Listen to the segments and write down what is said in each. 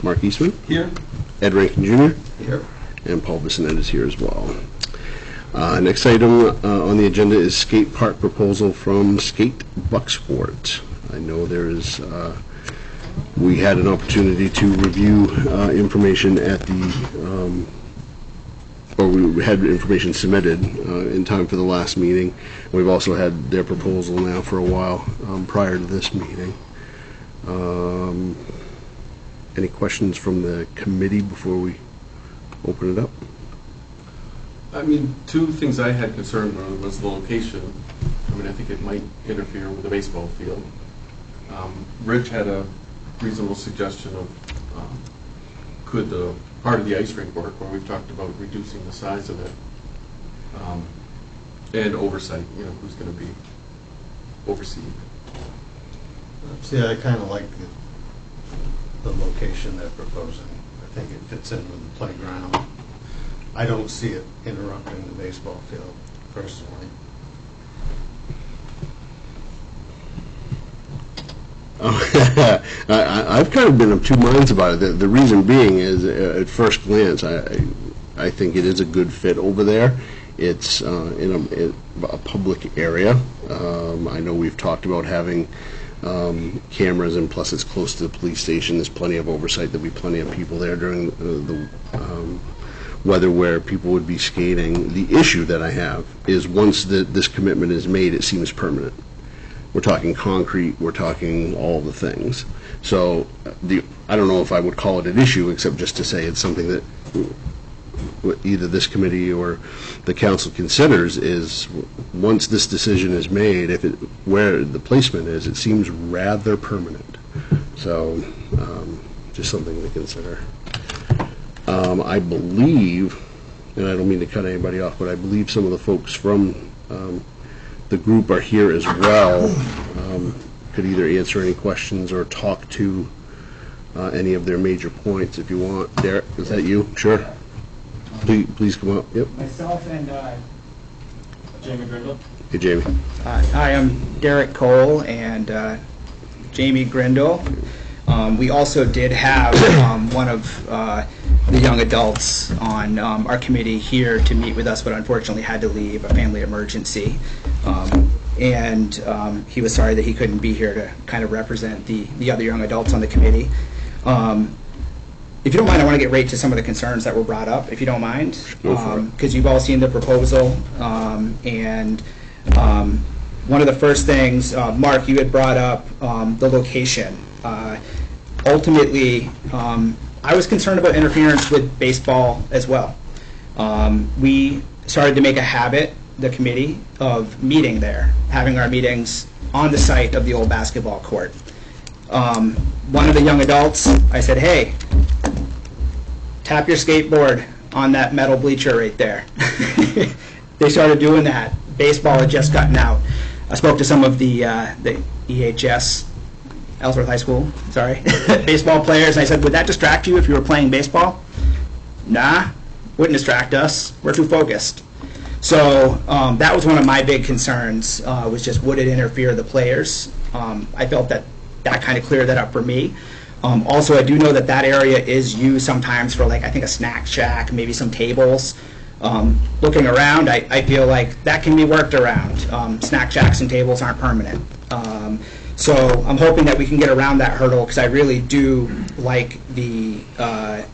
Mark Eastman. Here. Ed Rankin Jr. Here. And Paul Bissonette is here as well. Next item on the agenda is skate park proposal from Skate Bucksport. I know there is, we had an opportunity to review information at the, or we had information submitted in time for the last meeting. We've also had their proposal now for a while prior to this meeting. Any questions from the committee before we open it up? I mean, two things I had concern with was the location. I mean, I think it might interfere with the baseball field. Rich had a reasonable suggestion of could the part of the ice rink work, where we've talked about reducing the size of it, and oversight, you know, who's going to be overseeing. See, I kind of like the location they're proposing. I think it fits in with the playground. I don't see it interrupting the baseball field, personally. I've kind of been of two minds about it. The reason being is, at first glance, I think it is a good fit over there. It's in a public area. I know we've talked about having cameras, and plus it's close to the police station. There's plenty of oversight. There'll be plenty of people there during the weather where people would be skating. The issue that I have is once this commitment is made, it seems permanent. We're talking concrete, we're talking all the things. So I don't know if I would call it an issue, except just to say it's something that either this committee or the council considers, is once this decision is made, where the placement is, it seems rather permanent. So just something to consider. I believe, and I don't mean to cut anybody off, but I believe some of the folks from the group are here as well. Could either answer any questions or talk to any of their major points if you want. Derek, is that you? Sure. Please come up. Yep. Myself and Jamie Grindle. Hey, Jamie. Hi, I'm Derek Cole and Jamie Grindle. We also did have one of the young adults on our committee here to meet with us, but unfortunately had to leave, a family emergency. And he was sorry that he couldn't be here to kind of represent the other young adults on the committee. If you don't mind, I want to get right to some of the concerns that were brought up, if you don't mind. Because you've all seen the proposal. And one of the first things, Mark, you had brought up the location. Ultimately, I was concerned about interference with baseball as well. We started to make a habit, the committee, of meeting there, having our meetings on the site of the old basketball court. One of the young adults, I said, hey, tap your skateboard on that metal bleacher right there. They started doing that. Baseball had just gotten out. I spoke to some of the EHS, Ellsworth High School, sorry, baseball players, and I said, would that distract you if you were playing baseball? Nah, wouldn't distract us. We're too focused. So that was one of my big concerns, was just would it interfere the players? I felt that kind of cleared that up for me. Also, I do know that area is used sometimes for, like, I think a snack shack, maybe some tables. Looking around, I feel like that can be worked around. Snack shacks and tables aren't permanent. So I'm hoping that we can get around that hurdle, because I really do like a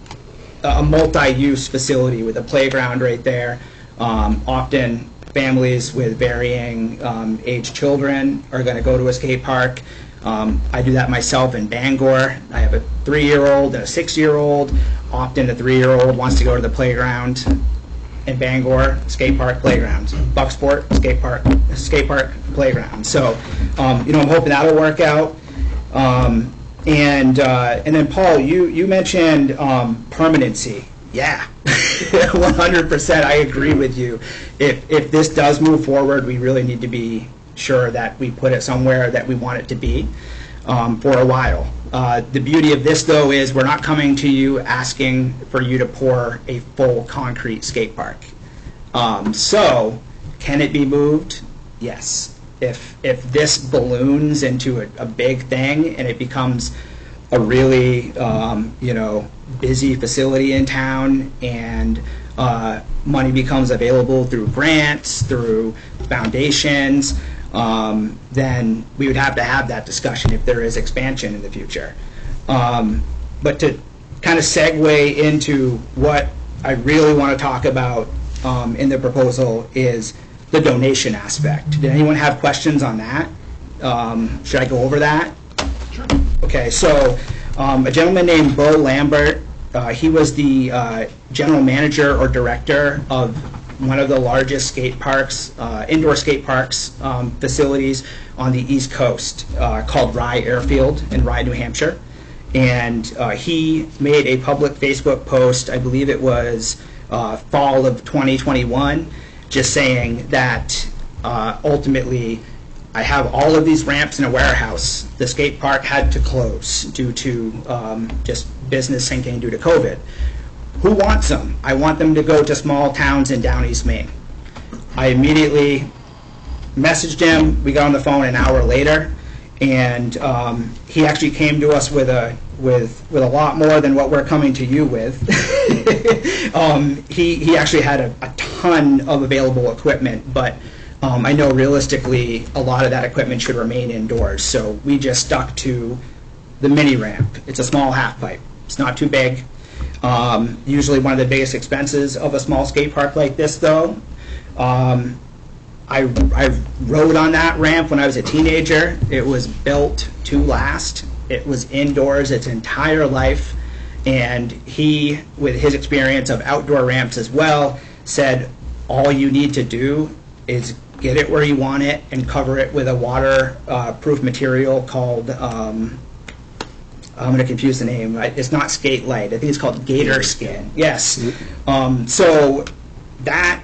multi-use facility with a playground right there. Often families with varying age children are going to go to a skate park. I do that myself in Bangor. I have a 3-year-old and a 6-year-old. Often the 3-year-old wants to go to the playground in Bangor, skate park playground. Bucksport, skate park playground. So, I'm hoping that'll work out. And then Paul, you mentioned permanency. Yeah, 100%. I agree with you. If this does move forward, we really need to be sure that we put it somewhere that we want it to be for a while. The beauty of this, though, is we're not coming to you asking for you to pour a full concrete skate park. So, can it be moved? Yes. If this balloons into a big thing and it becomes a really, busy facility in town, and money becomes available through grants, through foundations, then we would have to have that discussion if there is expansion in the future. But to kind of segue into what I really want to talk about in the proposal is the donation aspect. Did anyone have questions on that? Should I go over that? Sure. Okay, so a gentleman named Bo Lambert, he was the general manager or director of one of the largest skate parks, indoor skate parks facilities on the East Coast called Rye Airfield in Rye, New Hampshire. And he made a public Facebook post, I believe it was fall of 2021, just saying that ultimately I have all of these ramps in a warehouse. The skate park had to close due to just business sinking due to COVID. Who wants them? I want them to go to small towns in down East Maine. I immediately messaged him. We got on the phone an hour later, and he actually came to us with a lot more than what we're coming to you with. He actually had a ton of available equipment, but I know realistically a lot of that equipment should remain indoors. So we just stuck to the mini ramp. It's a small half pipe. It's not too big. Usually one of the biggest expenses of a small skate park like this, though. I rode on that ramp when I was a teenager. It was built to last. It was indoors its entire life. And he, with his experience of outdoor ramps as well, said all you need to do is get it where you want it and cover it with a waterproof material called, I'm going to confuse the name. It's not Skate Light. I think it's called Gator Skin. Yes. So that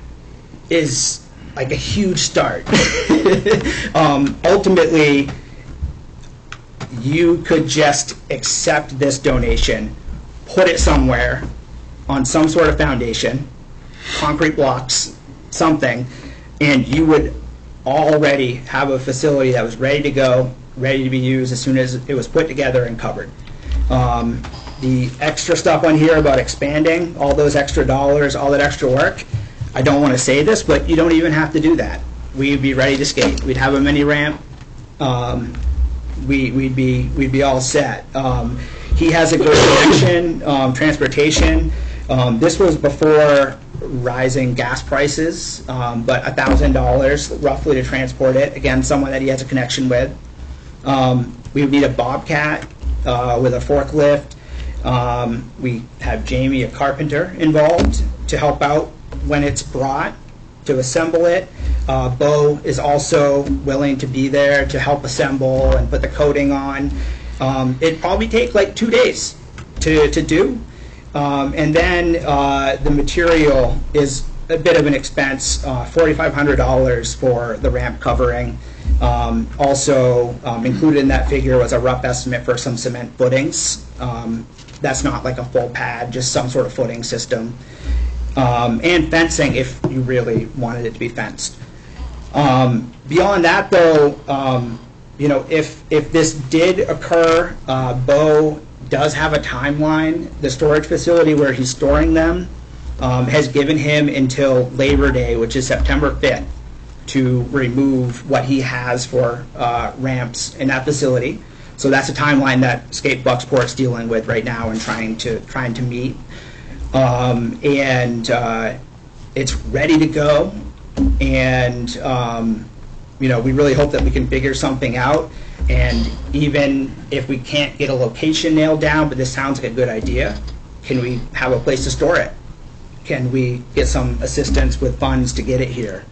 is like a huge start. Ultimately, you could just accept this donation, put it somewhere on some sort of foundation, concrete blocks, something, and you would already have a facility that was ready to go, ready to be used as soon as it was put together and covered. The extra stuff on here about expanding, all those extra dollars, all that extra work, I don't want to say this, but you don't even have to do that. We'd be ready to skate. We'd have a mini ramp. We'd be all set. He has a good connection, transportation. This was before rising gas prices, but $1,000 roughly to transport it. Again, someone that he has a connection with. We would need a Bobcat with a forklift. We have Jamie, a carpenter, involved to help out when it's brought, to assemble it. Bo is also willing to be there to help assemble and put the coating on. It'd probably take like 2 days to do. And then the material is a bit of an expense, $4,500 for the ramp covering. Also included in that figure was a rough estimate for some cement footings. That's not like a full pad, just some sort of footing system. And fencing if you really wanted it to be fenced. Beyond that, though, if this did occur, Bo does have a timeline. The storage facility where he's storing them has given him until Labor Day, which is September 5th, to remove what he has for ramps in that facility. So that's a timeline that Skate Bucksport's dealing with right now and trying to meet. It's ready to go, and we really hope that we can figure something out. And even if we can't get a location nailed down, but this sounds like a good idea, can we have a place to store it? Can we get some assistance with funds to get it here?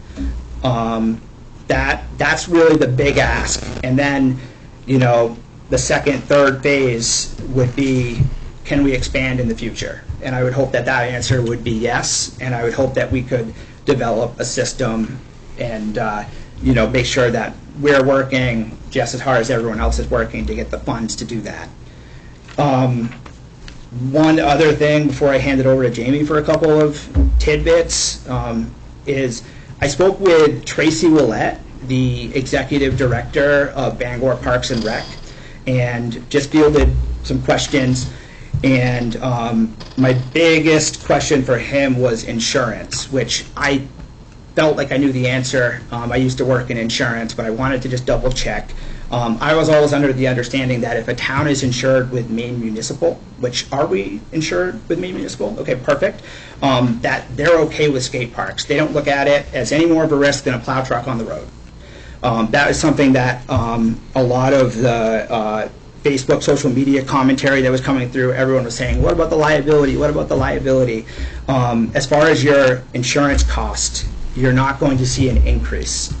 That's really the big ask. And then, the second, third phase would be, can we expand in the future? And I would hope that answer would be yes, and I would hope that we could develop a system and make sure that we're working just as hard as everyone else is working to get the funds to do that. One other thing before I hand it over to Jamie for a couple of tidbits is I spoke with Tracy Willett, the executive director of Bangor Parks and Rec, and just fielded some questions, and my biggest question for him was insurance, which I felt like I knew the answer. I used to work in insurance, but I wanted to just double check. I was always under the understanding that if a town is insured with Maine Municipal, which are we insured with Maine Municipal? Okay, perfect. That they're okay with skate parks. They don't look at it as any more of a risk than a plow truck on the road. That is something that a lot of the Facebook, social media commentary that was coming through, everyone was saying, what about the liability? What about the liability? As far as your insurance cost, you're not going to see an increase.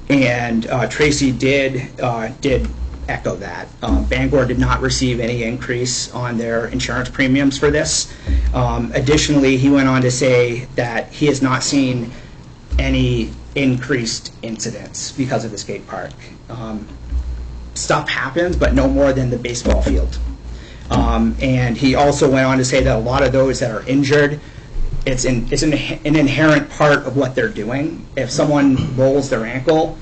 And Tracy did echo that. Bangor did not receive any increase on their insurance premiums for this. Additionally, he went on to say that he has not seen any increased incidents because of the skate park. Stuff happens, but no more than the baseball field. And he also went on to say that a lot of those that are injured, it's an inherent part of what they're doing. If someone rolls their ankle,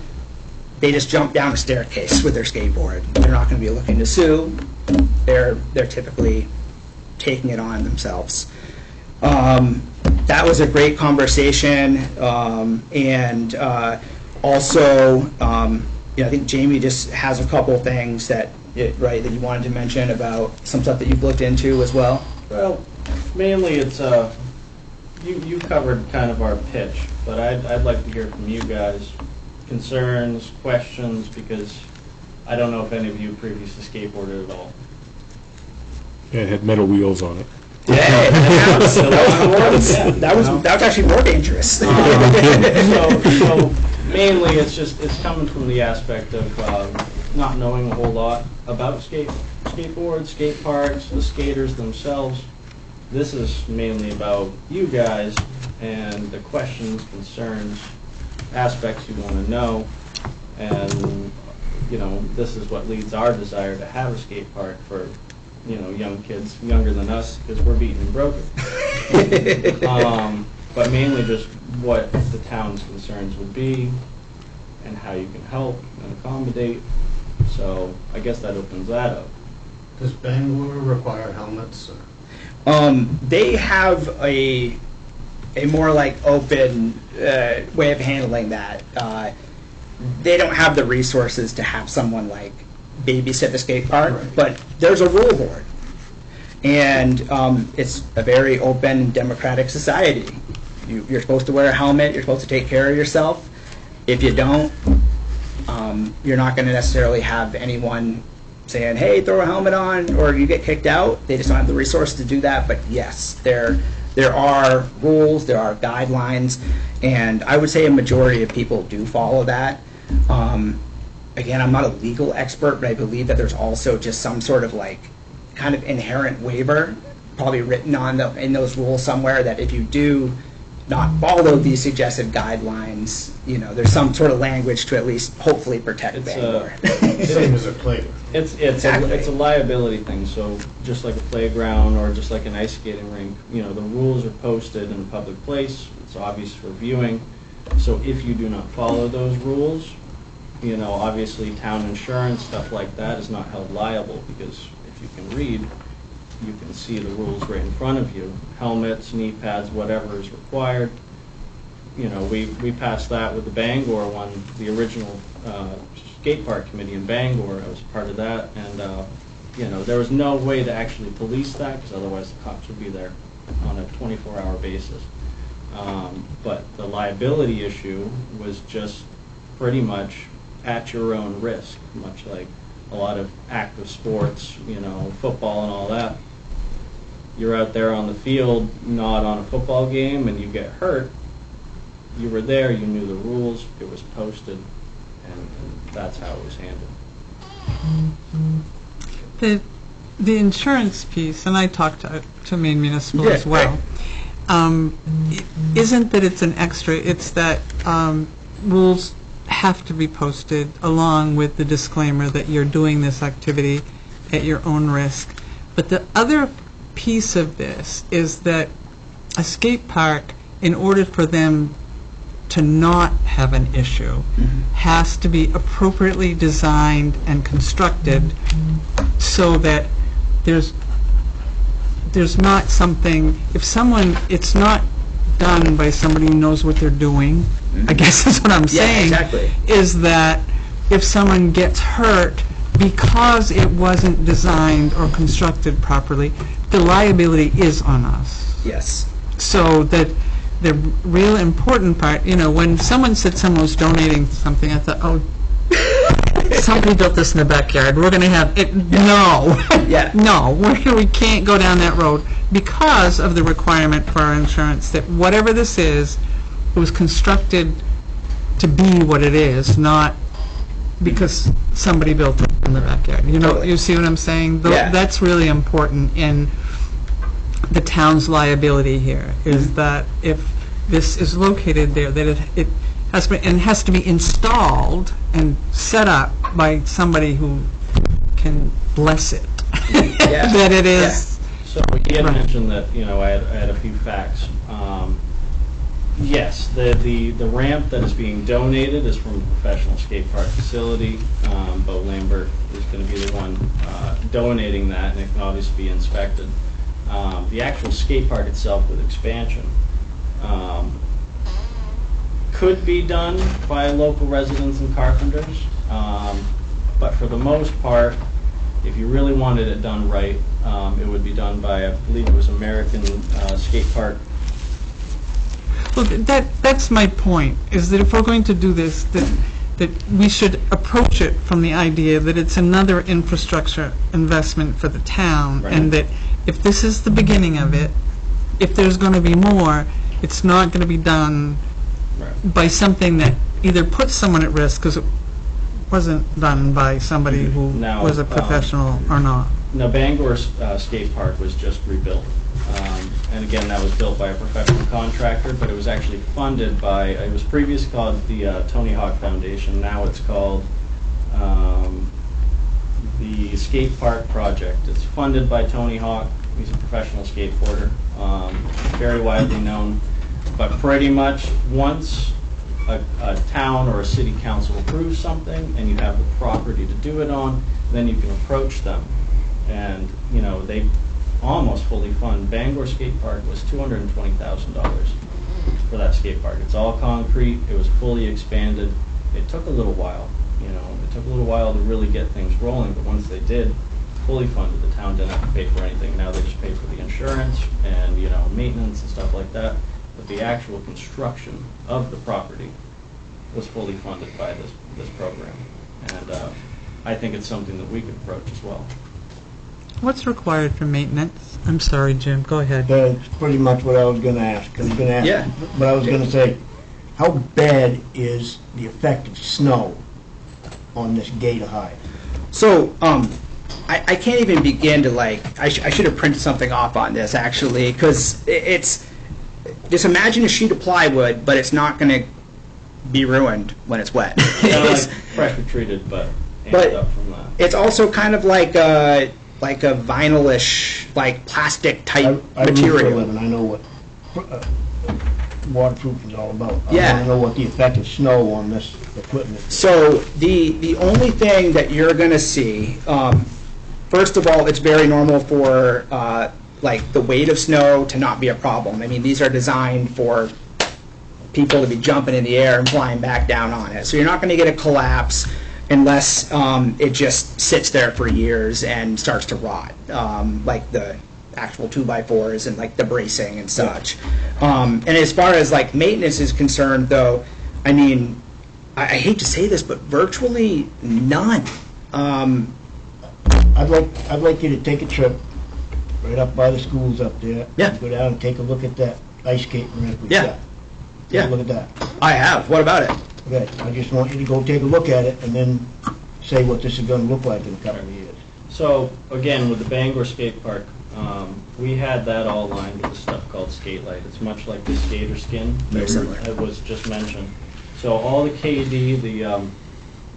they just jump down a staircase with their skateboard. They're not going to be looking to sue. They're typically taking it on themselves. That was a great conversation, and also, I think Jamie just has a couple things that that you wanted to mention about some stuff that you've looked into as well. Well, mainly it's you covered kind of our pitch, but I'd like to hear from you guys concerns, questions, because I don't know if any of you previously skateboarded at all. Yeah, it had metal wheels on it. That was actually more dangerous. So mainly it's coming from the aspect of not knowing a whole lot about skateboards, skate parks, the skaters themselves. This is mainly about you guys and the questions, concerns, aspects you want to know, and this is what leads our desire to have a skate park for young kids younger than us, because we're beaten and broken. But mainly just what the town's concerns would be and how you can help and accommodate. So I guess that opens that up. Does Bangor require helmets? They have a more like open way of handling that. They don't have the resources to have someone like babysit the skate park, right. But there's a rule board, and it's a very open, democratic society. You're supposed to wear a helmet. You're supposed to take care of yourself. If you don't, you're not going to necessarily have anyone saying, "Hey, throw a helmet on," or you get kicked out. They just don't have the resources to do that. But yes, there are rules, there are guidelines, and I would say a majority of people do follow that. Again, I'm not a legal expert, but I believe that there's also just some sort of kind of inherent waiver, probably written in those rules somewhere, that if you do not follow these suggested guidelines, there's some sort of language to at least hopefully protect Bangor. Same as a playground. It's Exactly. a liability thing. So just like a playground or just like an ice skating rink, the rules are posted in a public place. It's obvious for viewing. So if you do not follow those rules, obviously town insurance, stuff like that, is not held liable, because if you can read, you can see the rules right in front of you. Helmets, knee pads, whatever is required. We passed that with the Bangor one, the original skate park committee in Bangor. I was part of that, and there was no way to actually police that, because otherwise the cops would be there on a 24-hour basis. But the liability issue was just pretty much at your own risk, much like a lot of active sports, football and all that. You're out there on the field, not on a football game, and you get hurt. You were there, you knew the rules, it was posted, and that's how it was handled. The insurance piece, and I talked to Maine Municipal as well, isn't that it's an extra, it's that rules have to be posted along with the disclaimer that you're doing this activity at your own risk. But the other piece of this is that a skate park, in order for them to not have an issue, has to be appropriately designed and constructed so that there's not something, if someone, it's not done by somebody who knows what they're doing, I guess is what I'm Yeah, saying. exactly. Is that if someone gets hurt because it wasn't designed or constructed properly, the liability is on us. Yes. So that the real important part, when someone said someone was donating something, I thought, oh, somebody built this in the backyard, we're going to have it. No. Yeah. No, we can't go down that road because of the requirement for our insurance that whatever this is, it was constructed to be what it is, not because somebody built it in the backyard. Totally. You see what I'm saying? Yeah. That's really important in the town's liability here, is that if this is located there, that it has to be installed and set up by somebody who can bless it. Yeah. That it is. So he had Right. mentioned that, I had a few facts. Yes, the ramp that is being donated is from a professional skate park facility. Bo Lambert is going to be the one donating that, and it can obviously be inspected. The actual skate park itself with expansion could be done by local residents and carpenters, but for the most part, if you really wanted it done right, it would be done by, I believe it was American Skate Park. Well, that's my point, is that if we're going to do this, that we should approach it from the idea that it's another infrastructure investment for the town, Right. and that if this is the beginning of it, if there's going to be more, it's not going to be done Right. by something that either puts someone at risk because it wasn't done by somebody who Now, was a professional or not. Now, Bangor Skate Park was just rebuilt. And again, that was built by a professional contractor, but it was actually funded by, it was previously called the Tony Hawk Foundation. Now it's called the Skate Park Project. It's funded by Tony Hawk. He's a professional skateboarder, very widely known. But pretty much once a town or a city council approves something and you have the property to do it on, then you can approach them. And, they almost fully fund. Bangor Skate Park was $220,000 for that skate park. It's all concrete. It was fully expanded. It took a little while, It took a little while to really get things rolling, but once they did, fully funded. The town didn't have to pay for anything. Now they just pay for the insurance and, maintenance and stuff like that. But the actual construction of the property was fully funded by this program. And I think it's something that we could approach as well. What's required for maintenance? I'm sorry, Jim, go ahead. That's pretty much what I was going to ask. I was going to ask, Yeah. but I was going to say, how bad is the effect of snow on this Gator High? So, I can't even begin to I should have printed something off on this actually, because it's, just imagine a sheet of plywood, but it's not going to be ruined when it's wet. Kind of like pressure treated, but amped up from that. It's also kind of like a vinylish, plastic type I roof for a material. living. I know what waterproof is all about. Yeah. I want to know what the effect of snow on this equipment is. So the only thing that you're going to see, first of all, it's very normal for the weight of snow to not be a problem. I mean, these are designed for people to be jumping in the air and flying back down on it. So you're not going to get a collapse unless it just sits there for years and starts to rot, like the actual 2x4s and the bracing and such. And as far as maintenance is concerned, though, I mean, I hate to say this, but virtually none. I'd like you to take a trip right up by the schools up there. Yeah. Go down and take a look at that ice skating rink we've Yeah. got. Yeah. Take a look at that. I have. What about it? Okay, I just want you to go take a look at it and then say what this is going to look like in a couple of years. So, again, with the Bangor Skate Park, we had that all lined with this stuff called Skate Light. It's much like the skater skin Very similar. that was just mentioned. So all the KD, the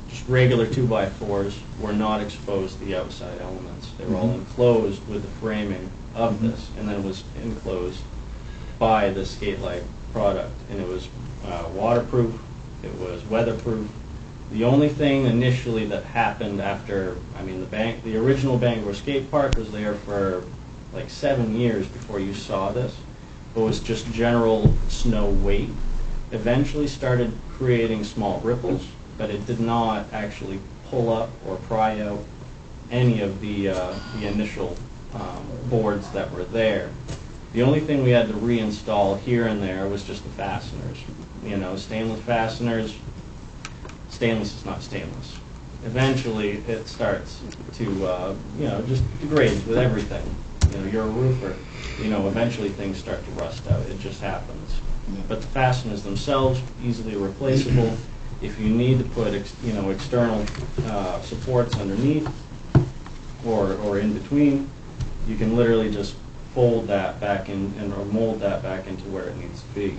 just regular 2x4s, were not exposed to the outside elements. They were all enclosed with the framing of this, and then it was enclosed by the Skate Light product. And it was waterproof, it was weatherproof, The only thing initially that happened after, the original Bangor skate park was there for like 7 years before you saw this. It was just general snow weight. Eventually started creating small ripples, but it did not actually pull up or pry out any of the initial boards that were there. The only thing we had to reinstall here and there was just the fasteners. Stainless fasteners. Stainless is not stainless. Eventually, it starts to, just degrades with everything. You're a roofer. Eventually things start to rust out. It just happens. But the fasteners themselves, easily replaceable. If you need to put, external supports underneath or in between, you can literally just fold that back in or mold that back into where it needs to be.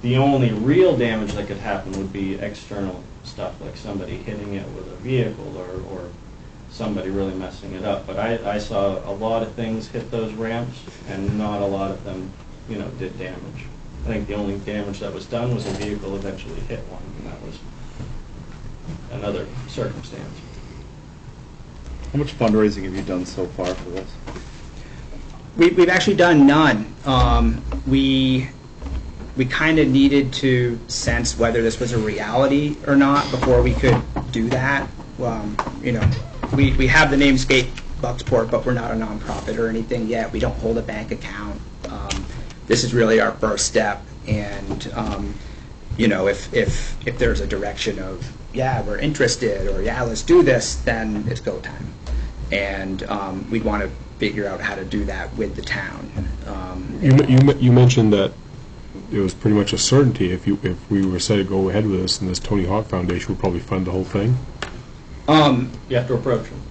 The only real damage that could happen would be external stuff, like somebody hitting it with a vehicle or somebody really messing it up. But I saw a lot of things hit those ramps, and not a lot of them, did damage. I think the only damage that was done was a vehicle eventually hit one, and that was another circumstance. How much fundraising have you done so far for this? We've actually done none. We kind of needed to sense whether this was a reality or not before we could do that. We have the name Skate Bucksport, but we're not a nonprofit or anything yet. We don't hold a bank account. This is really our first step, and if there's a direction of we're interested, or let's do this, then it's go time, and we'd want to figure out how to do that with the town. You mentioned that it was pretty much a certainty if we were said to go ahead with this, and this Tony Hawk Foundation would probably fund the whole thing. You have to approach them.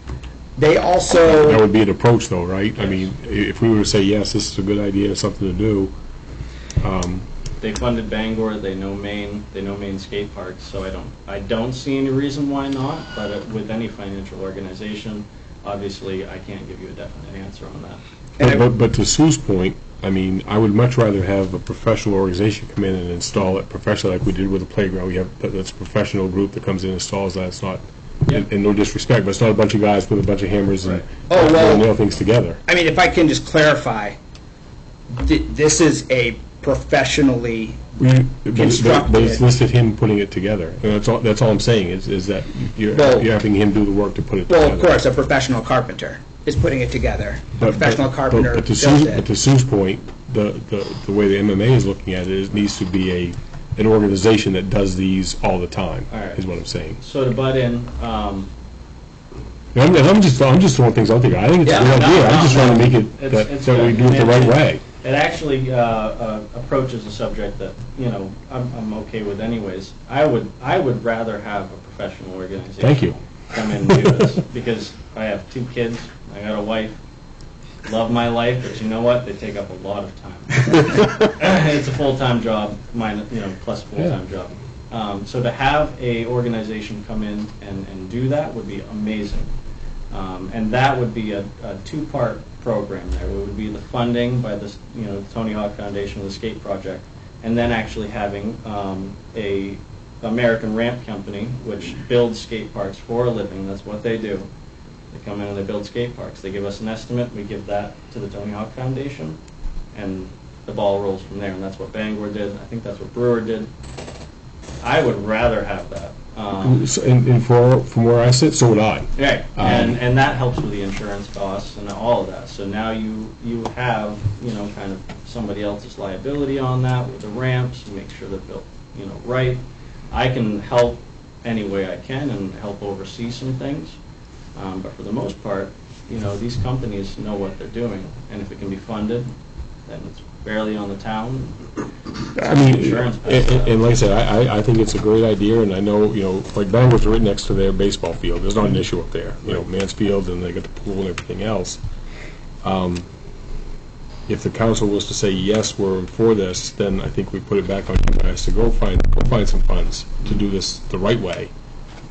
They also... That would be an approach, though, right? I mean, if we were to say, yes, this is a good idea, it's something to do. They funded Bangor, they know Maine skate parks, so I don't see any reason why not, but with any financial organization, obviously I can't give you a definite answer on that. But to Sue's point, I mean, I would much rather have a professional organization come in and install it professionally, like we did with the playground. We have that's a professional group that comes in and installs that. It's not, and no disrespect, but it's not a bunch of guys with a bunch of hammers and nail things together. I mean, if I can just clarify, this is a professionally constructed... But it's listed him putting it together. And that's all I'm saying is that you're having him do the work to put it together. Well, of course, a professional carpenter is putting it together. A professional carpenter but to Sue's point, the way the MMA is looking at it, it needs to be an organization that does these all the time, is what I'm saying. So to butt in... I'm just throwing things out there. I think it's a good idea. I'm just trying to make it that we do it the right way. It actually approaches a subject that I'm okay with anyways. I would rather have a professional organization. Thank you. Come in and do this because I have 2 kids. I got a wife. Love my life, but you know what? They take up a lot of time. It's a full-time job, plus a full-time job. So to have a organization come in and do that would be amazing. And that would be a 2-part program there. It would be the funding by the Tony Hawk Foundation of the Skate Project, and then actually having a American Ramp Company, which builds skate parks for a living. That's what they do. They come in and they build skate parks. They give us an estimate. We give that to the Tony Hawk Foundation, and the ball rolls from there. And that's what Bangor did. I think that's what Brewer did. I would rather have that. And from where I sit, so would I. Right, and that helps with the insurance costs and all of that. So now you have kind of somebody else's liability on that with the ramps. Make sure they're built right. I can help any way I can and help oversee some things, but for the most part, these companies know what they're doing, and if it can be funded, then it's barely on the town. I mean, and like I said, I think it's a great idea, and I know, like Bangor's right next to their baseball field. There's not an issue up there. Mansfield, and they got the pool and everything else. If the council was to say, yes, we're for this, then I think we put it back on you guys to go find some funds to do this the right way.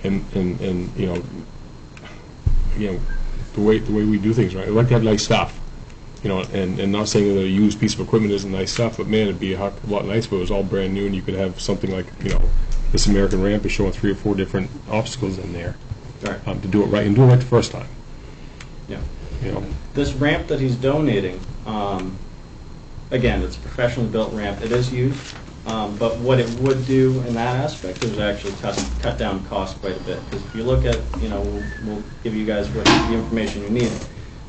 And the way we do things right. I'd like to have nice stuff. And not saying that a used piece of equipment isn't nice stuff, but man, it'd be a lot nicer if it was all brand new and you could have something like, this American ramp is showing 3 or 4 different obstacles in there. Right. To do it right, and do it right the first time. Yeah. You know, This ramp that he's donating, again, it's a professionally built ramp. It is used, but what it would do in that aspect is actually cut down cost quite a bit. Because if you look at, we'll give you guys the information you need.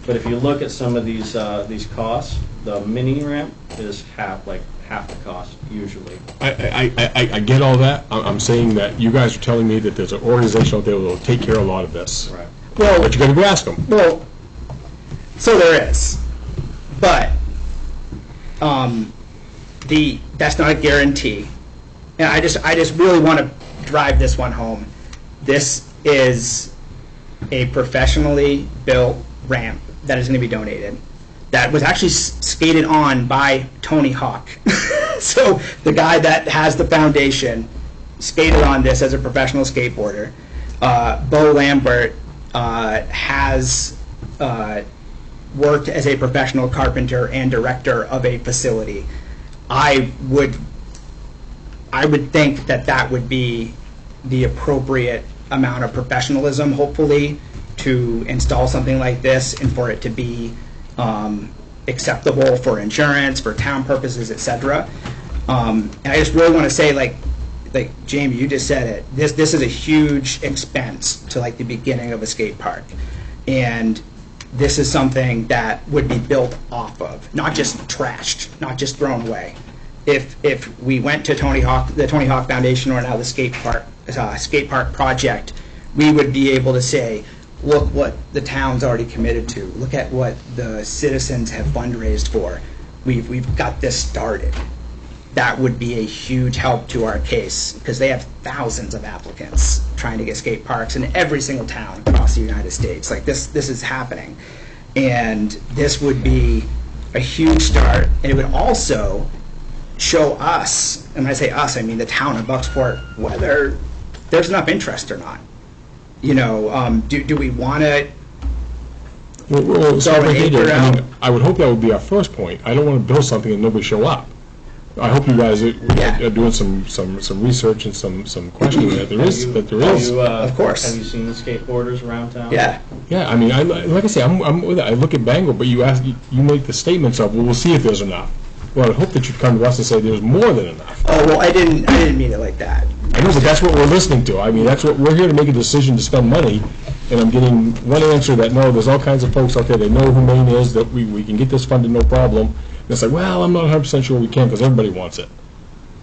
But if you look at some of these costs, the mini ramp is half the cost usually. I get all that. I'm saying that you guys are telling me that there's an organization out there that will take care of a lot of this. Right. Well, But you got to go ask them. well, so there is, but that's not a guarantee. And I just really want to drive this one home. This is a professionally built ramp that is going to be donated. That was actually skated on by Tony Hawk. So the guy that has the foundation skated on this as a professional skateboarder. Bo Lambert has worked as a professional carpenter and director of a facility. I would think that would be the appropriate amount of professionalism, hopefully, to install something like this and for it to be acceptable for insurance, for town purposes, etc. And I just really want to say, like Jamie, you just said it. This is a huge expense to the beginning of a skate park, and this is something that would be built off of, not just trashed, not just thrown away. If we went to the Tony Hawk Foundation, or now the skate park project, we would be able to say, look what the town's already committed to. Look at what the citizens have fundraised for. We've got this started. That would be a huge help to our case, because they have thousands of applicants trying to get skate parks in every single town across the United States. This is happening. And this would be a huge start. And it would also show us, and when I say us, I mean the town of Bucksport, whether there's enough interest or not. Do we want to Well, so throw an acre out? I would hope that would be our first point. I don't want to build something and nobody show up. I hope you guys are doing some research and some questioning that there is. Of course. Have you seen the skateboarders around town? Yeah. Yeah, I mean, like I say, I'm with it. I look at Bangor, but you make the statements of, well, we'll see if there's enough. Well, I hope that you'd come to us and say there's more than enough. Oh, well, I didn't mean it like that. I know, but that's what we're listening to. I mean, that's what we're here to make a decision to spend money, and I'm getting one answer that no, there's all kinds of folks out there that know who Maine is, that we can get this funded no problem. And it's like, well, I'm not 100% sure we can because everybody wants it.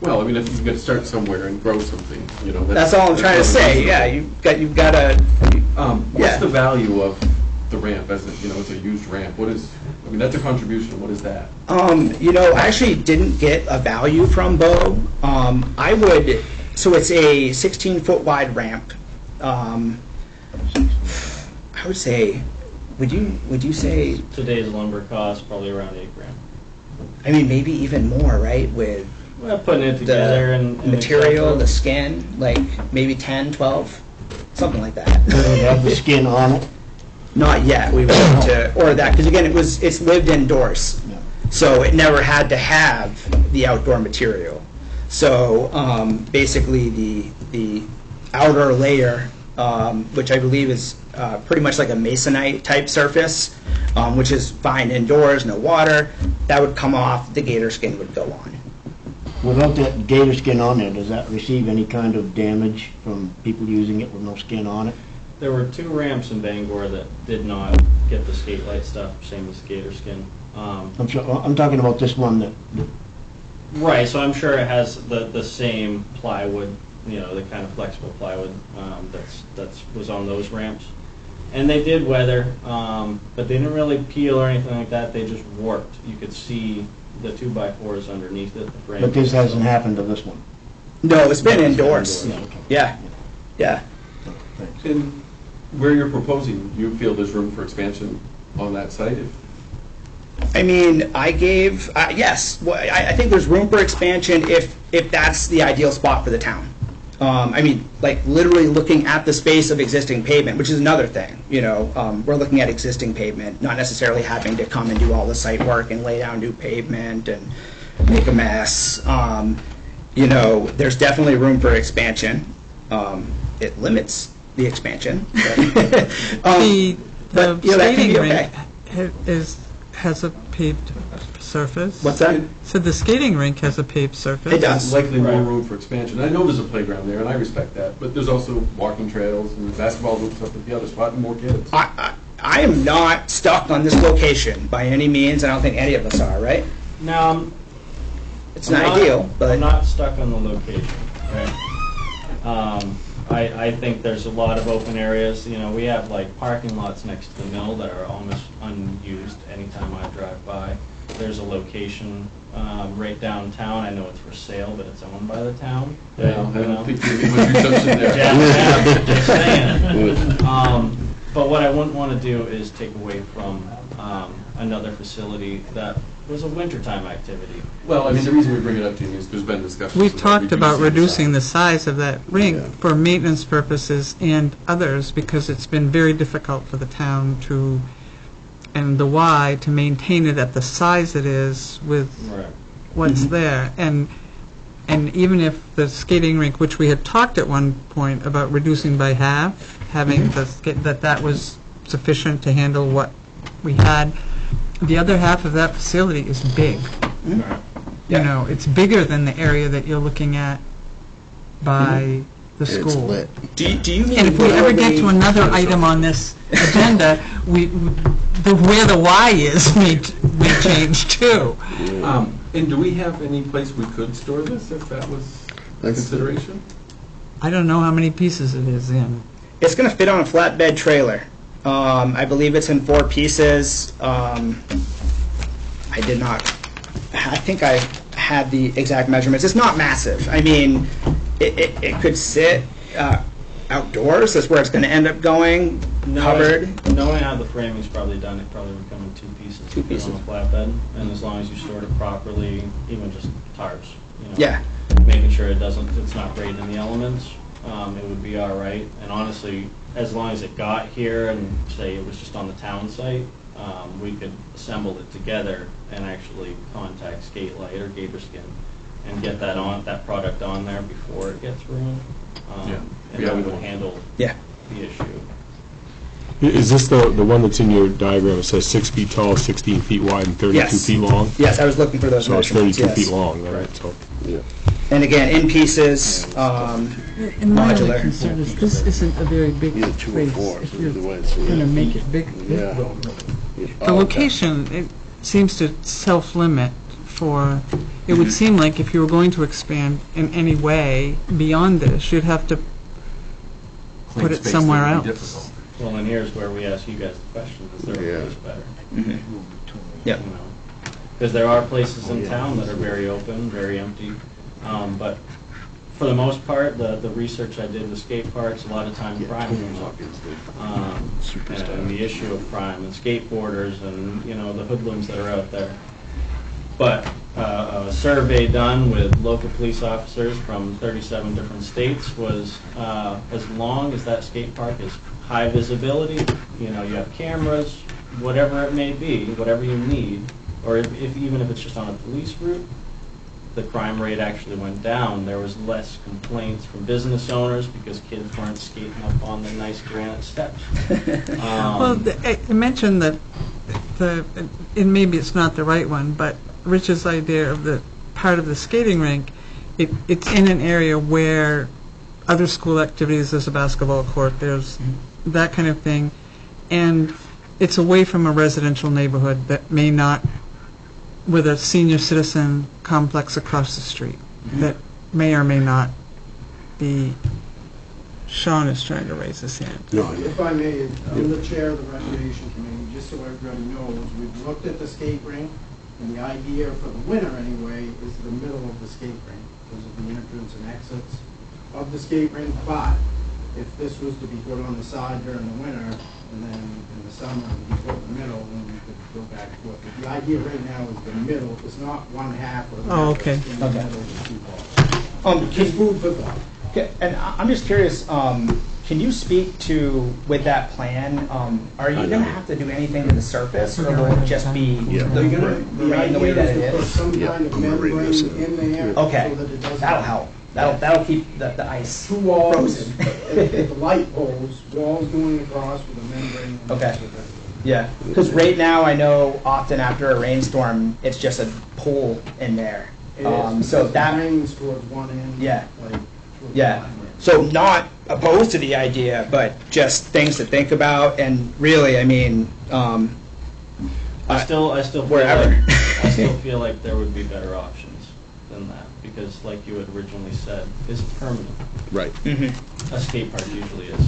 Well, I mean, if you could start somewhere and grow something, That's all I'm trying to say. Yeah, you've got to. What's the value of the ramp as a used ramp? That's a contribution. What is that? I actually didn't get a value from Bo. So it's a 16-foot wide ramp. I would say, would you say? Today's lumber costs probably around $8,000. I mean, maybe even more, right? With putting it together and material, the skin, maybe 10, 12, something like that. Do they have the skin on it? Not yet. We want to order that because again, it's lived indoors, so it never had to have the outdoor material. So basically, the outer layer, which I believe is pretty much like a masonite type surface, which is fine indoors, no water, that would come off. The gator skin would go on. Without that gator skin on there, does that receive any kind of damage from people using it with no skin on it? There were 2 ramps in Bangor that did not get the skate light stuff, same as gator skin. I'm talking about this one that Right, so I'm sure it has the same plywood, the kind of flexible plywood that was on those ramps. And they did weather, but they didn't really peel or anything like that. They just warped. You could see the 2x4s underneath it. The frame. But this hasn't happened to this one. No, it's been indoors. Okay. Yeah. Thanks. And where you're proposing, you feel there's room for expansion on that site? I mean, I gave yes. Well, I think there's room for expansion if that's the ideal spot for the town. I mean, literally looking at the space of existing pavement, which is another thing. We're looking at existing pavement, not necessarily having to come and do all the site work and lay down new pavement and make a mess. there's definitely room for expansion. It limits the expansion. The But, that can skating be rink okay. has a paved surface. What's that? So the skating rink has a paved surface. It does. Likely more Right. room for expansion. I know there's a playground there, and I respect that, but there's also walking trails and basketball hoops up at the other spot and more kids. I am not stuck on this location by any means. I don't think any of us are, right? Now, It's not ideal, but I'm not stuck on the location, right? I think there's a lot of open areas. We have like parking lots next to the mill that are almost unused anytime I drive by. There's a location right downtown. I know it's for sale, but it's owned by the town. I don't think you need much reception there. Yeah, just saying. But what I wouldn't want to do is take away from another facility that was a wintertime activity. Well, I mean, the reason we bring it up to you is there's been discussions. We've talked about reducing the size. size of that rink Yeah. for maintenance purposes and others, because it's been very difficult for the town to, and the Y, to maintain it at the size it is with Right. what's there. And even if the skating rink, which we had talked at one point about reducing by half, having that was sufficient to handle what we had, the other half of that facility is big. Right. It's bigger than the area that you're looking at by the It's school. lit. do you mean And if we ever get to literally- another item on this agenda, where the Y is may change too. And do we have any place we could store this if that was a That's- consideration? I don't know how many pieces it is in. It's going to fit on a flatbed trailer. I believe it's in 4 pieces. I think I had the exact measurements. It's not massive. I mean, it could sit outdoors. That's where it's going to end up going, covered. Knowing how the framing's probably done, it probably would come in 2 pieces. Two pieces. On a flatbed, and as long as you stored it properly, even just tarps, Yeah. making sure it's not great in the elements, it would be all right. And honestly, as long as it got here and say it was just on the town site, we could assemble it together and actually contact Skate Light or Gaberskin and get that product on there before it gets ruined. Yeah. And Yeah, that we would don't- handle Yeah. the issue. Is this the one that's in your diagram? It says 6 feet tall, 16 feet wide, and 32 Yes. feet long? Yes, I was looking for those So it's measurements. 32 yes. feet long, all right, so. And again, in pieces. And my only Modular. concern is this isn't a very big Either 2 or space. 4, If so you're either way, it's... going to make it big. Yeah. The location, it seems to self-limit for, it would seem like if you were going to expand in any way beyond this, you'd have to Clean put it space somewhere that would be else. difficult. Well, and here's where we ask you guys the question, is there Yeah. a place better? Yep. Because there are places in town that are very open, very empty, but for the most part, the research I did with skate parks, a lot of time crime comes up. And the issue of crime and skateboarders and, the hoodlums that are out there. But a survey done with local police officers from 37 different states was, as long as that skate park is high visibility, you have cameras, whatever it may be, whatever you need, or even if it's just on a police route, the crime rate actually went down. There was less complaints from business owners because kids weren't skating up on the nice granite steps. Well, I mentioned that and maybe it's not the right one, but Rich's idea of the part of the skating rink, it's in an area where other school activities, there's a basketball court, there's that kind of thing, and it's away from a residential neighborhood that may not, with a senior citizen complex across the street, that may or may not be. Sean is trying to raise his hand. No, If I may, I'm the chair of the Recreation Committee, just so everybody knows, we've looked at the skate rink, and the idea for the winter anyway is the middle of the skate rink, because of the entrance and exits of the skate rink, but if this was to be put on the side during the winter, and then in the summer be put in the middle, then we could go back and forth. But the idea right now is the middle, it's not one half or the Oh, other, okay. it's in the middle of the two balls. Just food for thought. Okay, and I'm just curious, can you speak to, with that plan, are you I going to know. have to do anything to the surface, or will it just be Yeah. the They're gonna, remain the way that it idea is to put is? some Yeah, kind of I'm gonna read membrane this in there. Okay, so that it doesn't- that'll help. That'll keep the ice Two walls, frozen. at the light poles, walls going across with a membrane. Okay. Yeah, because right now I know often after a rainstorm, it's just a pool in there. It is, So because that, it drains towards one end. Yeah. like, towards yeah. the bottom end. So not opposed to the idea, but just things to think about. And really, I mean, I still feel wherever. like, I still feel like there would be better options than that, because like you had originally said, it's permanent. Right. mhm. A skate park usually is.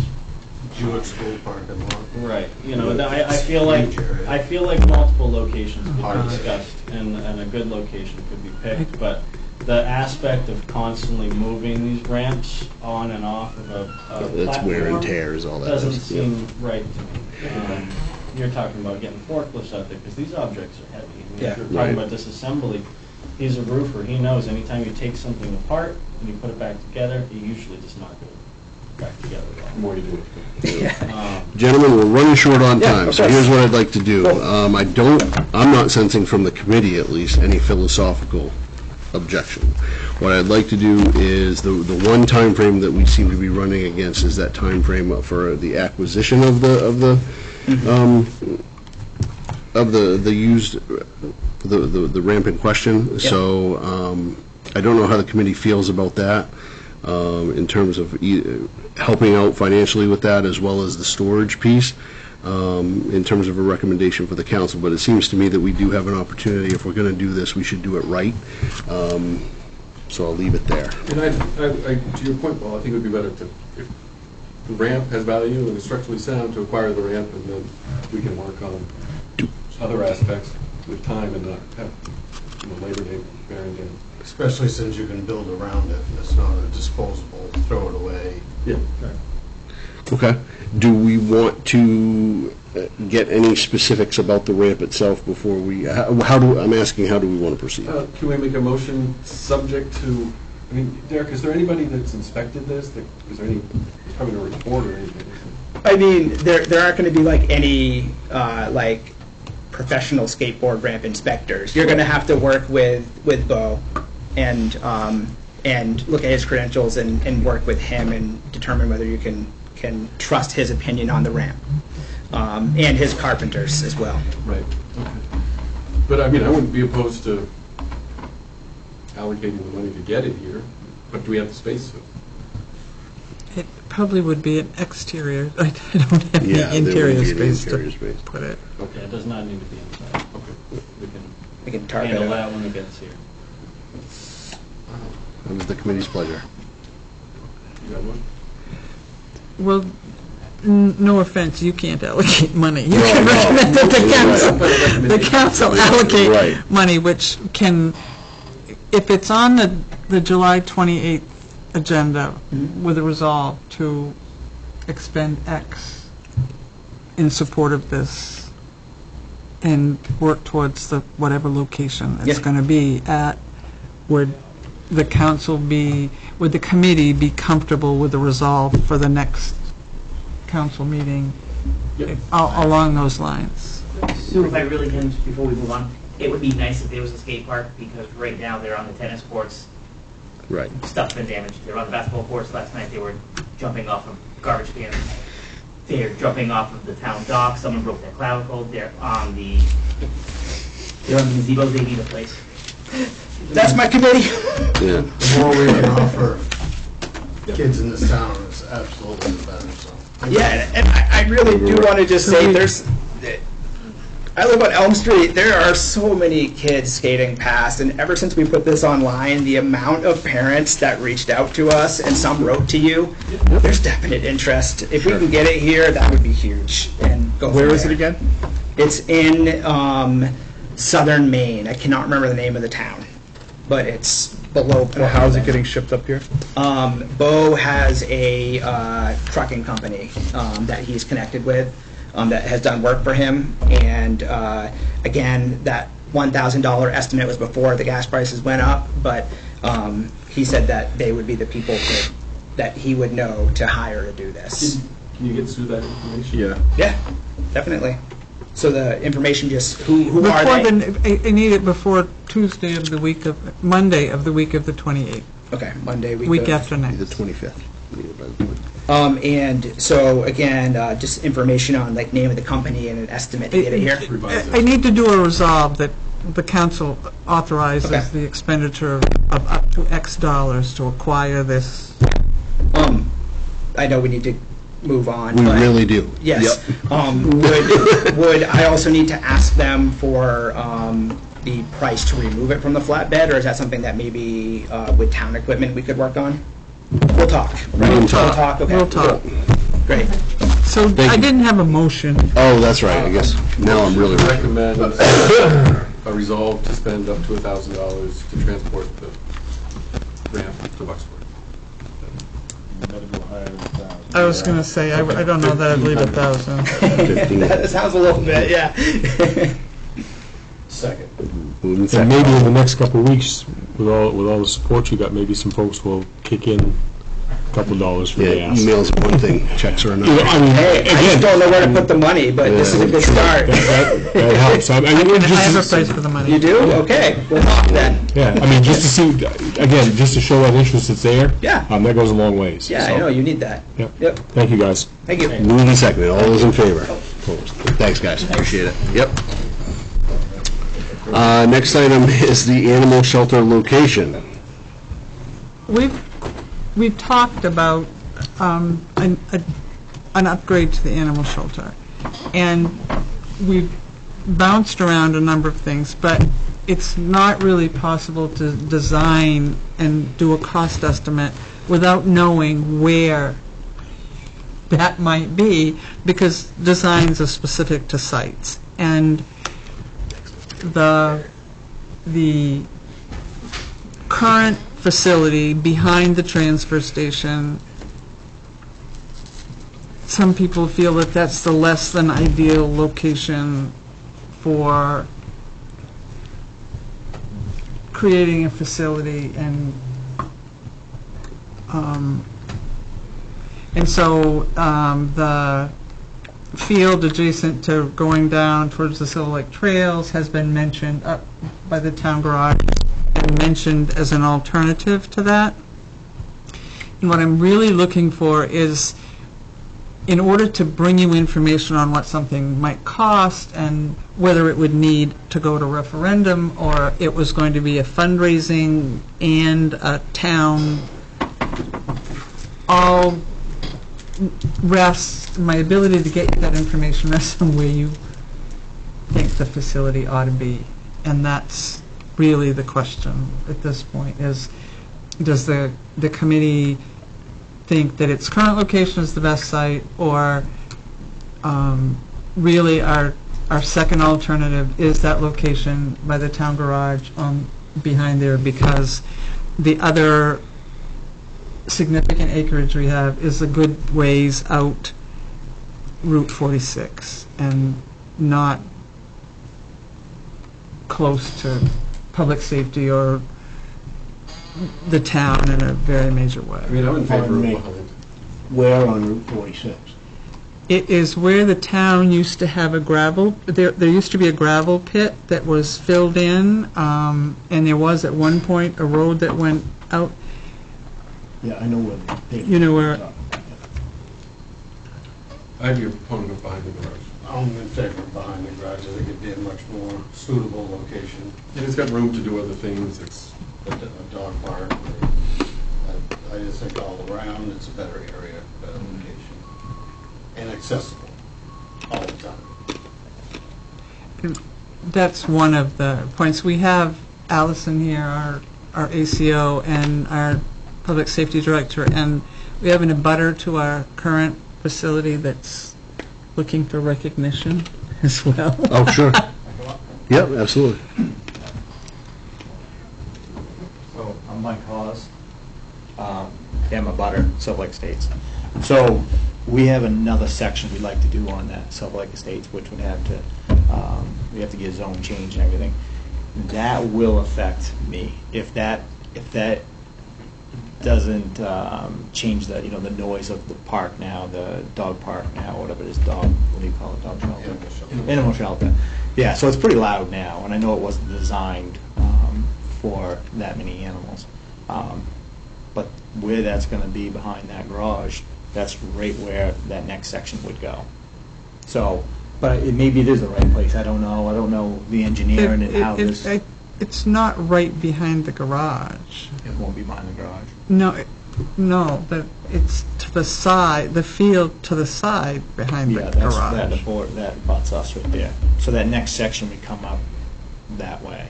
Jewett School parking lot. Right, you know, I feel like, Huge area. I feel like multiple locations could Hard be to- discussed, and a good location could be picked, but the aspect of constantly moving these ramps on and off of a That's wear and platform tears, all that doesn't is. Yeah. seem right to me. You're talking about getting forklifts out there, because these objects are heavy. I mean, Yeah. if you're talking Right. about disassembly, he's a roofer, he knows anytime you take something apart and you put it back together, it usually does not go back together The well. more you do it. Gentlemen, we're running short on Yeah, time, of so course. here's what I'd like to do. I'm not sensing from the committee, at least, any philosophical objection. What I'd like to do is, the one time frame that we seem to be running against is that time frame for the acquisition of the used, the ramp in question. So, I don't know how the committee feels about that, in terms of helping out financially with that, as well as the storage piece, in terms of a recommendation for the council. But it seems to me that we do have an opportunity. If we're going to do this, we should do it right. So I'll leave it there. And to your point, Paul, I think it would be better to, if the ramp has value and is structurally sound, to acquire the ramp, and then we can work on other aspects with time and not have, Labor Day bearing down. Especially since you can build around it, and it's not a disposable, throw it away. Yeah. Okay. Do we want to get any specifics about the ramp itself before we, I'm asking, how do we want to proceed? Can we make a motion subject to, I mean, Derek, is there anybody that's inspected this? Is there any, there's probably no report or anything? I mean, there aren't going to be like any like professional skateboard ramp inspectors. You're going to have to work with Bo and look at his credentials and work with him and determine whether you can trust his opinion on the ramp, and his carpenters as well. Right, okay. But I mean, I wouldn't be opposed to allocating the money to get it here, but do we have the space to? It probably would be an exterior. I don't have Yeah, the there would interior be an space interior to space. put it. Yeah, it does not need to be inside. Okay. We We can can target handle it. that when it gets here. That was the committee's pleasure. You got one? Well, no offense, you can't allocate money. You No, can no. recommend that Right. the council Right. allocate money, which can, if it's on the July 28th agenda with a resolve to expend X in support of this and work towards the whatever location it's Yeah. going to be at, would the council be, would the committee be comfortable with the resolve for the next council meeting Yep. along those lines? So if I really can, before we move on, it would be nice if there was a skate park, because right now they're on the tennis courts, Right. stuff's been damaged. They're on the basketball courts. Last night they were jumping off of garbage cans. They're jumping off of the town dock. Someone broke their clavicle. They're on the gazebos. They need a place. That's my committee. Yeah. The more we can offer kids in this town is absolutely the better, so. Yeah, and I really do want to just say, I live on Elm Street, there are so many kids skating past, and ever since we put this online, the amount of parents that reached out to us, and some wrote to you, there's definite interest. If we can get it here, that would be huge, and go from Where is there. it again? It's in southern Maine. I cannot remember the name of the town, but it's below Well, how is it Portland. getting shipped up here? Bo has a trucking company that he's connected with that has done work for him. And again, that $1,000 estimate was before the gas prices went up, but he said that they would be the people that he would know to hire to do this. Can you get through that information? Yeah. Yeah, definitely. So the information just, who are Before they? I need it before Tuesday of the week of, Monday of the week of the 28th, Okay, Monday, week of- after The next. 25th. And so again, just information on like name of the company and an estimate to get it here. Revise it. I need to do a resolve that the council authorizes Okay. the expenditure of up to X dollars to acquire this. I know we need to move on. We but- really do. Yes. Yep. Would I also need to ask them for the price to remove it from the flatbed, or is that something that maybe with town equipment we could work on? We'll talk. Right? We'll talk. Okay. We'll talk. Great. So I didn't have a motion. Oh, that's right, I guess. Now I'm really. I recommend a resolve to spend up to $1,000 to transport the ramp to Bucksport. I was going to say, I don't know that I'd leave 1,000. 15. That sounds a little bit, yeah. Second. Moving And second. maybe in the next couple of weeks, with all the support you got, maybe some folks will kick in a couple dollars for Yeah, gas. emails are one thing, checks are You know, another. I mean, Hey, I just again, don't know where to put the money, but this is a good start. that helps. I mean, I just have a to- price for the money. You do? Okay, we'll talk then. Yeah, I mean, just to see, again, just to show that interest that's there. Yeah. That goes a long ways. Yeah, So, I know, you need that. Yep. Yep, Thank you, guys. thank you. Moving second. All those in favor? Opposed? Thanks, guys. Appreciate it. Yep. Next item is the animal shelter location. We've talked about an upgrade to the animal shelter, and we've bounced around a number of things, but it's not really possible to design and do a cost estimate without knowing where that might be, because designs are specific to sites. And the current facility behind the transfer station, some people feel that that's the less than ideal location for creating a facility, and so the field adjacent to going down towards the Silver Lake Trails has been mentioned up by the town garage and mentioned as an alternative to that. And what I'm really looking for is, in order to bring you information on what something might cost and whether it would need to go to referendum or it was going to be a fundraising and a town, all rests, my ability to get you that information rests on where you think the facility ought to be. And that's really the question at this point, is does the committee think that its current location is the best site, or really our second alternative is that location by the town garage behind there, because the other significant acreage we have is a good ways out Route 46 and not close to public safety or the town in a very major way. I mean, I'm in favor Pardon of me. behind. Where on Route 46? It is where the town used to have a gravel, there used to be a gravel pit that was filled in, and there was at one point a road that went out, Yeah, I know where they... you know, where, I'd be a proponent of behind the garage. I'm in favor of behind the garage. I think it'd be a much more suitable location, And it's got room to do other things. It's, a dog park. I just think all around, it's a better area, better location, and accessible all the time. that's one of the points. We have Allison here, our ACO, and our public safety director, and we have an abutter to our current facility that's looking for recognition as well. Oh, sure. Yep, absolutely. So, I'm Mike Hawes. I'm a butter, Silver Lake Estates. So, we have another section we'd like to do on that Silver Lake Estates, which would have to, we have to get a zone change and everything. That will affect me. If that doesn't change the, the noise of the park now, the dog park now, whatever it is, what do you call it, dog shelter? Animal shelter. Yeah, so it's pretty loud now, and I know it wasn't designed for that many animals. But where that's going to be behind that garage, that's right where that next section would go. So, but maybe it is the right place. I don't know. I don't know the engineering and how this. It's not right behind the garage. It won't be behind the garage. No, it's to the side, the field to the side behind the Yeah, that's garage. the board that butts us right there. So that next section would come up that way,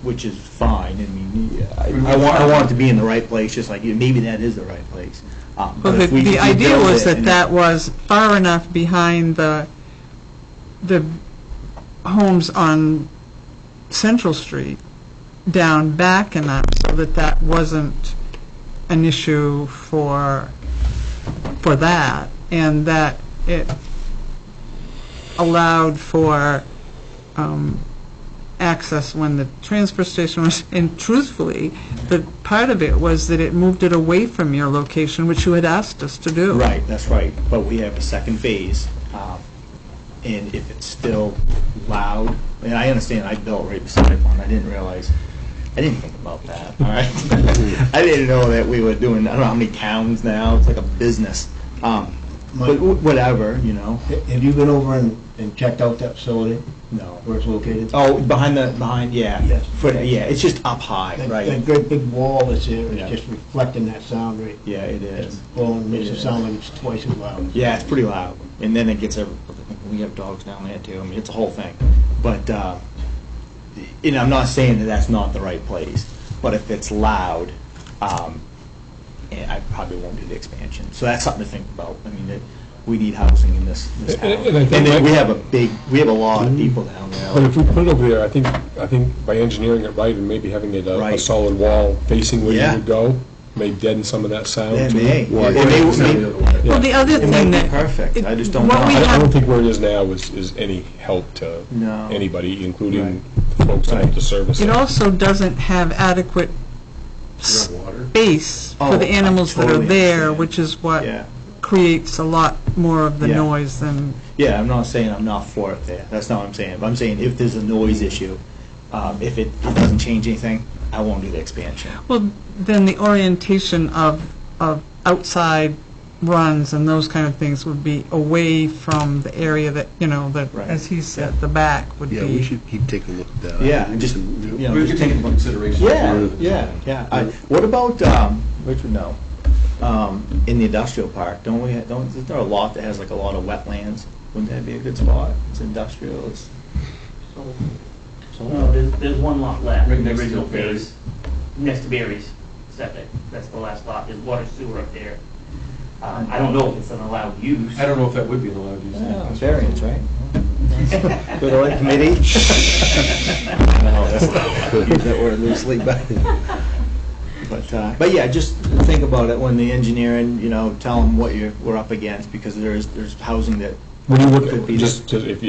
which is fine. I mean, I want it to be in the right place, just like you. Maybe that is the right place. Well, But if we the idea build was it and that was far enough behind the homes on Central Street, down back enough so that wasn't an issue for that, and that it allowed for access when the transfer station was, and truthfully, the part of it was that it moved it away from your location, which you had asked us to do. Right, that's right. But we have a second phase, and if it's still loud, and I understand I built right beside one, I didn't realize, I didn't think about that, all right? I didn't know that we were doing, I don't know how many towns now, it's like a business. But whatever, Have you been over and checked out that facility, No. where it's located? Oh, behind, yeah. Yes. Yeah, it's just up high, That right? great big wall that's there Yeah. is just reflecting that sound right. Yeah, it is. Blowing, makes It it is. sound like it's twice as loud. Yeah, it's pretty loud. And then it gets, we have dogs down there too, I mean, it's a whole thing. But, I'm not saying that that's not the right place, but if it's loud, I probably won't do the expansion. So that's something to think about. I mean, we need housing in this town. And I think And then like- we have a lot of people down But if there. we put it over there, I think by engineering it right and maybe having it a Right. solid wall facing where Yeah. you would go, may deaden some of that sound. It too. may. Well, It may- It's not the other way. Well, the other It might thing be that... perfect. I just don't what know. we I have- don't think where it is now is any help to No. anybody, including Right. the folks that have Right. to service it. It also doesn't have adequate You have water? space Oh, for the I animals that are totally there, understand. which is what Yeah. creates a lot more of the Yeah. noise than... Yeah, I'm not saying I'm not for it there. That's not what I'm saying. But I'm saying if there's a noise issue, if it doesn't change anything, I won't do the expansion. Well, then the orientation of outside runs and those kind of things would be away from the area that, that, Right. as he said, the back would Yeah, we be... should keep taking a look at that. Yeah, I think just, we you should- know, We just could take think into consideration. Yeah. What about, Richard, no, in the industrial park, isn't there a lot that has like a lot of wetlands? Wouldn't that be a good spot? It's industrial, it's, No, there's one lot left, Right in the next to original Barry's. phase, next to Barry's septic. That's the last lot, there's water sewer up there. I don't know if it's an allowed use. I don't know if that would be an allowed use. variance, right? Good old committee. No, use that word loosely, but yeah, just think about it when the engineering, tell them what we're up against, because there's housing that What are you could looking, be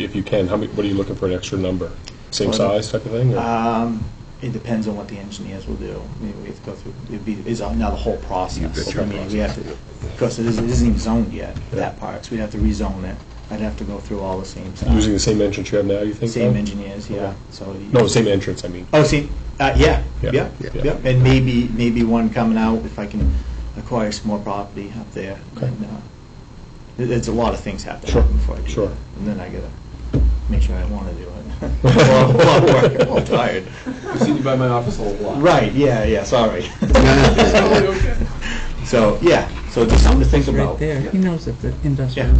if you can, what are you looking for an extra number? Same Well, size type of thing? or- It depends on what the engineers will do. I mean, we have to go through, it's now the whole process. You've got your I mean, we have to, because it isn't even zoned yet, that part, so we'd have to rezone it. I'd have to go through all the same stuff. Using the same entrance you have now, you think? Same though? engineers, yeah, so. No, the same entrance, I mean. Oh, see, yeah, Yeah. yeah, and maybe one coming out, if I can acquire some more property up there. Okay. And, there's a lot of things have to Sure, happen before I do sure. that. And then I gotta make sure I want to do it. A lot of work, I'm all tired. I've seen you by my office a whole lot. Right, yeah, sorry. So, yeah, so just something to think Right about. there, he knows that the industrial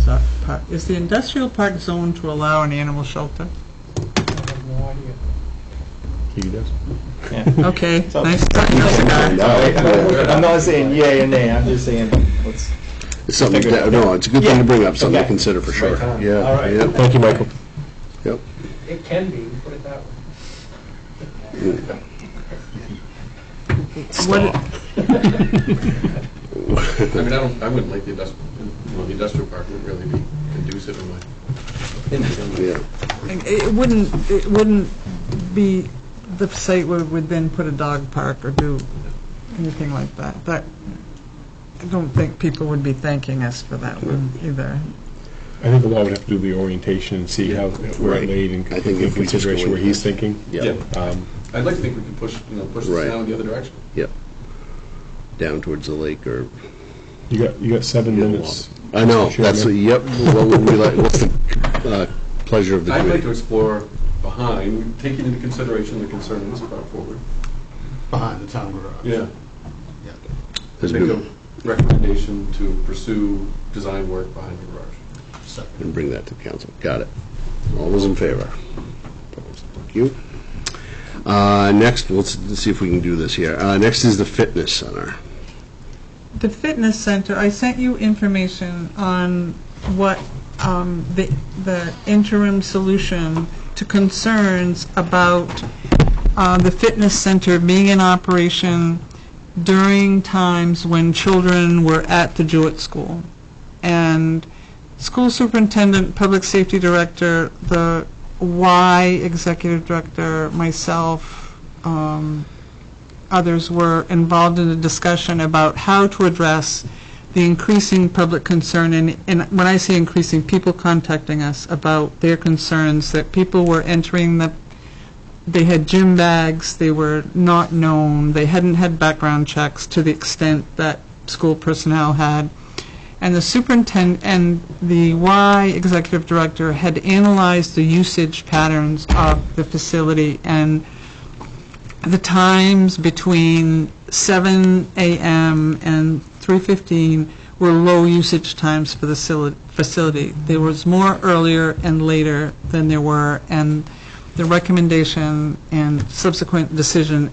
park, is the industrial park zoned to allow an animal shelter? He does. Yeah. Okay, So- nice talking to you guys. I'm not saying yay or nay, I'm just saying, let's, It's something, Figure it out. no, it's a good thing to bring up, something to Okay. consider for sure. Right time. Yeah, All right. yeah, Thank you, Michael. yep. It can be, put it that way. What, I mean, I wouldn't like the industrial park wouldn't really be conducive in my. Yeah. it wouldn't be the site where we'd then put a dog park or do anything like that. That, I don't think people would be thanking us for that one either. I think the law would have to do the orientation and see how, where Right. it laid in I think in if we just consideration go where in he's there. thinking. Yeah, I'd like to think we can push this Right. down in the other direction. yep. Down towards the lake or, You got 7 minutes. I know, Mr. that's, Chairman. yep, what would we like, what's the pleasure of the I'd like to committee? explore behind, taking into consideration the concerns brought forward. Behind the town garage. Yeah. Yeah. There's Make a been- recommendation to pursue design work behind the garage. Second. And bring that to council. Got it. All those in favor? Opposed? Thank you. Next, let's see if we can do this here. Next is the fitness center. The fitness center, I sent you information on what the interim solution to concerns about the fitness center being in operation during times when children were at the Jewett School. And school superintendent, public safety director, the Y executive director, myself, others were involved in a discussion about how to address the increasing public concern. And when I say increasing, people contacting us about their concerns that people were entering they had gym bags, they were not known, they hadn't had background checks to the extent that school personnel had. And the superintendent and the Y executive director had analyzed the usage patterns of the facility, and the times between 7 a.m. and 3:15 were low usage times for the facility. There was more earlier and later than there were, and the recommendation and subsequent decision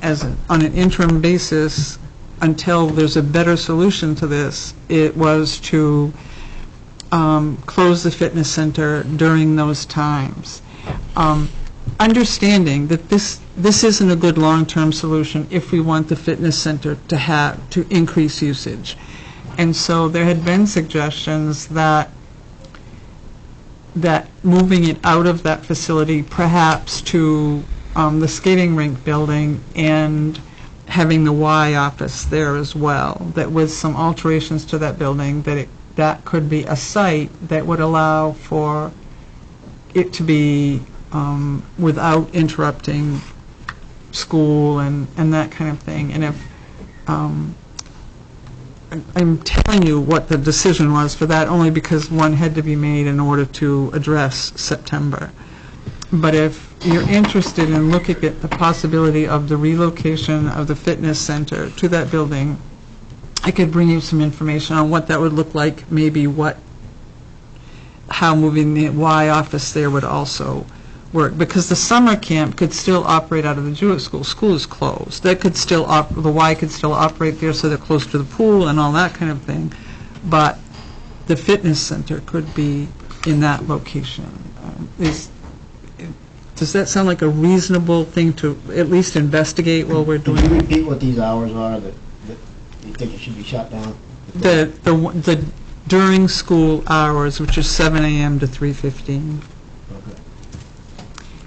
on an interim basis until there's a better solution to this, it was to close the fitness center during those times. Understanding that this isn't a good long-term solution if we want the fitness center to increase usage. And so there had been suggestions that moving it out of that facility, perhaps to the skating rink building, and having the Y office there as well, that with some alterations to that building, that could be a site that would allow for it to be without interrupting school and that kind of thing. And if I'm telling you what the decision was for that only because one had to be made in order to address September. But if you're interested in looking at the possibility of the relocation of the fitness center to that building, I could bring you some information on what that would look like, maybe how moving the Y office there would also work, because the summer camp could still operate out of the Jewett School. School is closed. That could still the Y could still operate there, so they're close to the pool and all that kind of thing. But the fitness center could be in that location. Does that sound like a reasonable thing to at least investigate while we're doing Could you it? repeat what these hours are that you think it should be shut down? The during school hours, which is 7 a.m. to 3:15. Okay.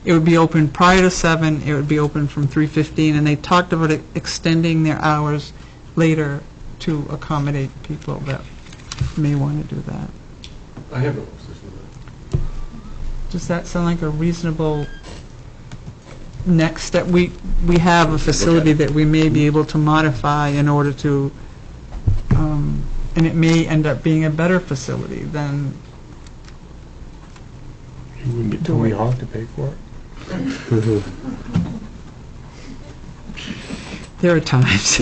It would be open prior to 7, it would be open from 3:15, and they talked about extending their hours later to accommodate people that may want to do that. I have no position with that. Does that sound like a reasonable next step? We have a facility that we may be able to modify in order to, and it may end up being a better facility than You wouldn't get Tony Hawk to pay for it? there are times.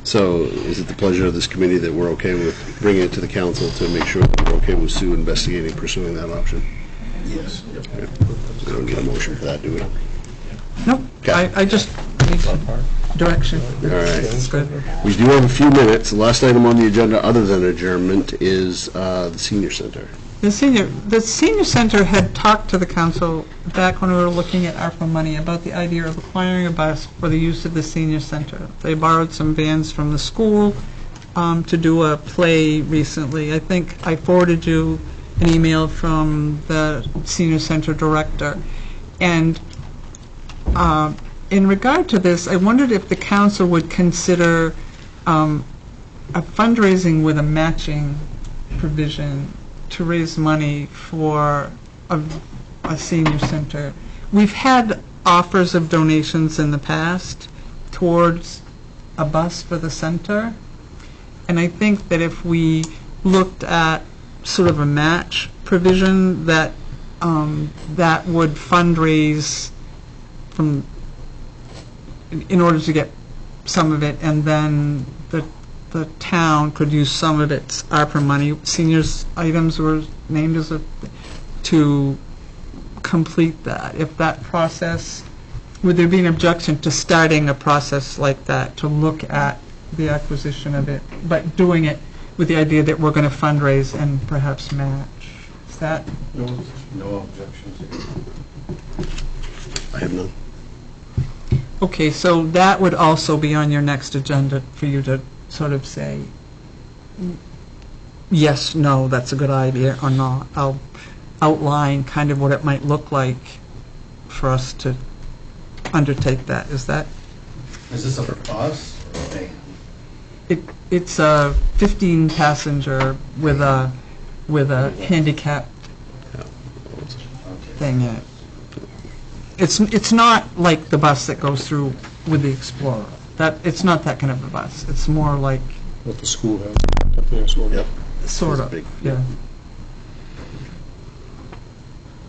So is it the pleasure of this committee that we're okay with bringing it to the council to make sure that we're okay with Sue investigating, pursuing that option? Yes. We don't need a motion for that, do we? Nope, Okay. I just need direction. All right. That's good. We do have a few minutes. The last item on the agenda, other than adjournment, is the senior center. The senior center had talked to the council back when we were looking at ARPA money about the idea of acquiring a bus for the use of the senior center. They borrowed some vans from the school to do a play recently. I think I forwarded you an email from the senior center director. And in regard to this, I wondered if the council would consider a fundraising with a matching provision to raise money for a senior center. We've had offers of donations in the past towards a bus for the center, and I think that if we looked at sort of a match provision that that would fundraise from, in order to get some of it, and then the town could use some of its ARPA money. Seniors items were named as to complete that. If that process, would there be an objection to starting a process like that, to look at the acquisition of it, but doing it with the idea that we're going to fundraise and perhaps match? Is that? No objections. I have none. Okay, so that would also be on your next agenda for you to sort of say, yes, no, that's a good idea, or not. I'll outline kind of what it might look like for us to undertake that. Is that? Is this a bus or a van? It's a 15-passenger with a handicap thing in it. It's not like the bus that goes through with the Explorer. It's not that kind of a bus. It's more like What the school has up there, sort of. Yep. sort of, big, yeah.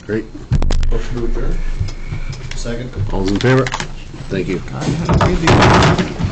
Great. Motion to adjourn? Second? All's in favor? Thank you. God, I had to read these.